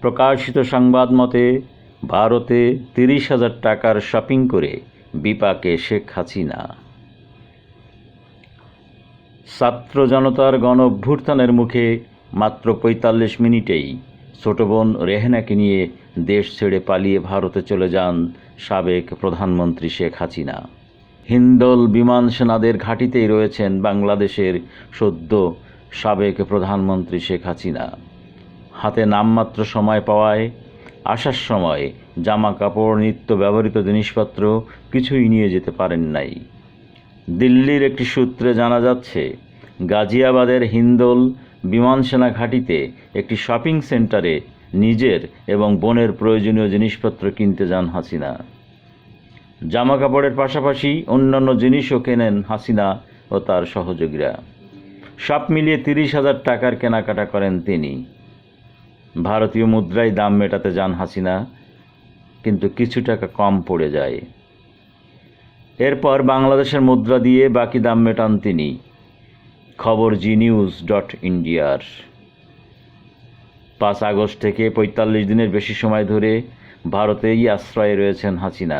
প্রকাশিত সংবাদ মতে ভারতে 30,000 টাকার শপিং করে বিপাকে শেখ হাসিনা। ছাত্র জনতার গণ অভ্যুত্থানের মুখে মাত্র 45 মিনিটেই ছোট বোন রেহেনাকে নিয়ে দেশ ছেড়ে পালিয়ে ভারতে চলে যান সাবেক প্রধানমন্ত্রী শেখ হাসিনা। হিন্দল বিমান সেনাদের ঘাঁটিতেই রয়েছেন বাংলাদেশের সদ্য সাবেক প্রধানমন্ত্রী শেখ হাসিনা। হাতে নামমাত্র সময় পাওয়ায় আসার সময় জামা কাপড়, নিত্য ব্যবহৃত জিনিসপত্র কিছুই নিয়ে যেতে পারেন নাই। দিল্লির একটি সূত্রে জানা যাচ্ছে, গাজিয়াবাদের হিন্দল বিমান সেনা ঘাঁটিতে একটি শপিং সেন্টারে নিজের এবং বোনের প্রয়োজনীয় জিনিসপত্র কিনতে যান হাসিনা। জামা কাপড়ের পাশাপাশি অন্যান্য জিনিসও কেনেন হাসিনা ও তার সহযোগীরা। সব মিলিয়ে 30,000 টাকার কেনাকাটা করেন তিনি। ভারতীয় মুদ্রায় দাম মেটাতে যান হাসিনা, কিন্তু কিছু টাকা কম পড়ে যায়। এরপর বাংলাদেশের মুদ্রা দিয়ে বাকি দাম মেটান তিনি। খবর gnews.indiaর। 5 আগস্ট থেকে 45 দিনের বেশি সময় ধরে ভারতেই আশ্রয়ে রয়েছেন হাসিনা।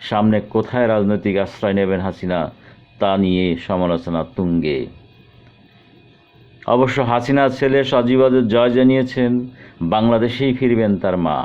সামনে কোথায় রাজনৈতিক আশ্রয় নেবেন হাসিনা তা নিয়ে সমালোচনা তুঙ্গে। অবশ্য হাসিনার ছেলে সজীব ওয়াজেদ জয় জানিয়েছেন বাংলাদেশেই ফিরবেন তার মা।